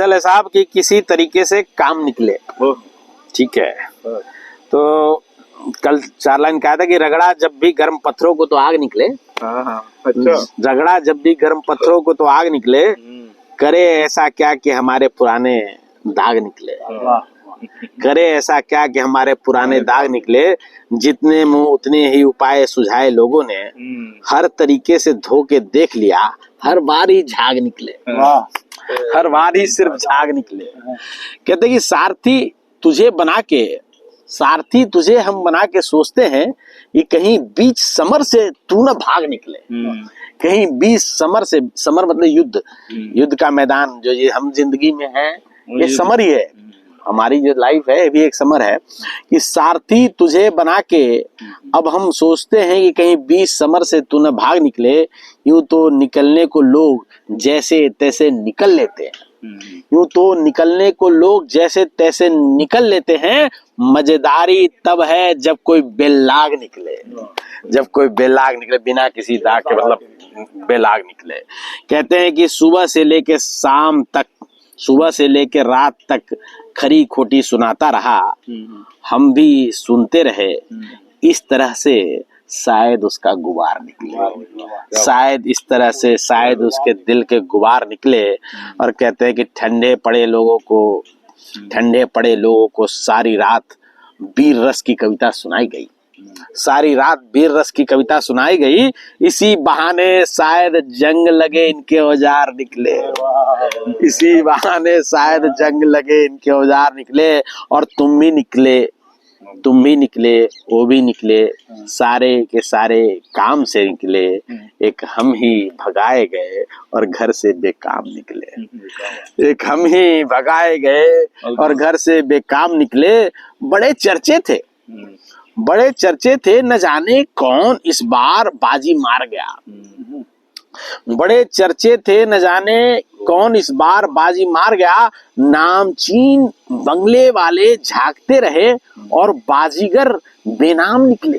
गजल है साहब कि किसी तरीके से काम निकले। ठीक है, तो कल 4 लाइन कहा था कि रगड़ा जब भी गर्म पत्थरों को तो आग निकले। अच्छा। रगड़ा जब भी गर्म पत्थरों को तो आग निकले, करे ऐसा क्या कि हमारे पुराने दाग निकले। करे ऐसा क्या कि हमारे पुराने दाग निकले, जितने मुंह उतने ही उपाय सुझाए लोगों ने, हर तरीके से धोके देख लिया, हर बार ही झाग निकले। हर बार ही सिर्फ झाग निकले। कहते कि सारथी तुझे हम बना के सोचते हैं कि कहीं बीच समर से तू न भाग निकले। कहीं बीच समर से, समर मतलब युद्ध का मैदान जो ये हम जिंदगी में है, ये समर ही है। हमारी जो लाइफ है ये भी एक समर है कि सारथी तुझे बना के अब हम सोचते हैं कि कहीं बीच समर से तू न भाग निकले। यूं तो निकलने को लोग जैसे तैसे निकल लेते हैं। यूं तो निकलने को लोग जैसे तैसे निकल लेते हैं। मजेदारी तब है जब कोई बेलाग निकले। जब कोई बेलाग निकले, बिना किसी दाग के, मतलब बेलाग निकले। कहते हैं कि सुबह से लेके शाम तक, सुबह से लेके रात तक खरी खोटी सुनाता रहा, हम भी सुनते रहे। इस तरह से शायद उसका गुबार निकले। शायद इस तरह से शायद उसके दिल के गुबार निकले। और कहते हैं कि ठंडे पड़े लोगों को सारी रात वीर रस की कविता सुनाई गई। सारी रात वीर रस की कविता सुनाई गई। इसी बहाने शायद जंग लगे इनके औजार निकले। इसी बहाने शायद जंग लगे इनके औजार निकले। और तुम भी निकले, वो भी निकले, सारे के सारे काम से निकले। एक हम ही भगाए गए और घर से बेकाम निकले। एक हम ही भगाए गए और घर से बेकाम निकले। बड़े चर्चे थे, न जाने कौन इस बार बाजी मार गया। बड़े चर्चे थे, न जाने कौन इस बार बाजी मार गया। नामचीन बंगले वाले झांकते रहे और बाजीगर बेनाम निकले।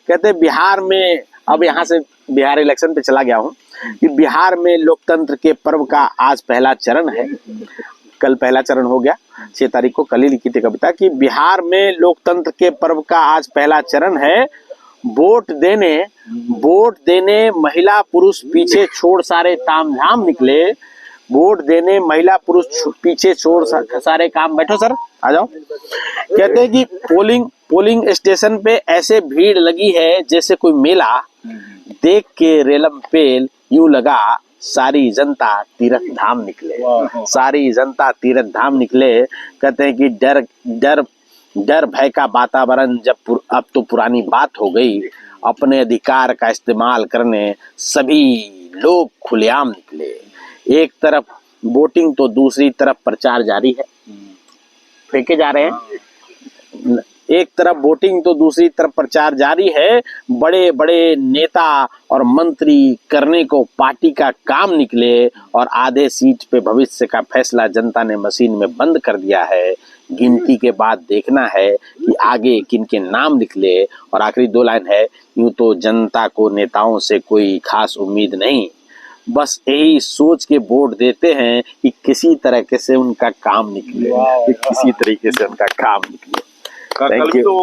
कहते बिहार में, अब यहाँ से बिहार इलेक्शन पे चला गया हूँ, कि बिहार में लोकतंत्र के पर्व का आज पहला चरण है। कल पहला चरण हो गया, 6 तारीख को, कल ही लिखी थी कविता कि बिहार में लोकतंत्र के पर्व का आज पहला चरण है। वोट देने महिला पुरुष पीछे छोड़ सारे तामझाम निकले। वोट देने महिला पुरुष पीछे छोड़ सारे काम, बैठो सर, आ जाओ। कहते हैं कि पोलिंग स्टेशन पे ऐसे भीड़ लगी है जैसे कोई मेला। देख के रेलम पेल यूं लगा सारी जनता तीर्थ धाम निकले। सारी जनता तीर्थ धाम निकले। कहते हैं कि डर भय का वातावरण अब तो पुरानी बात हो गई। अपने अधिकार का इस्तेमाल करने सभी लोग खुलेआम निकले। एक तरफ वोटिंग तो दूसरी तरफ प्रचार जारी है। फेंके जा रहे हैं। एक तरफ वोटिंग तो दूसरी तरफ प्रचार जारी है। बड़े बड़े नेता और मंत्री करने को पार्टी का काम निकले। और आधे सीट पे भविष्य का फैसला जनता ने मशीन में बंद कर दिया है। गिनती के बाद देखना है कि आगे किन के नाम निकले। और आखिरी 2 लाइन है, यूं तो जनता को नेताओं से कोई खास उम्मीद नहीं, बस यही सोच के वोट देते हैं कि किसी तरीके से उनका काम निकले। Thank you.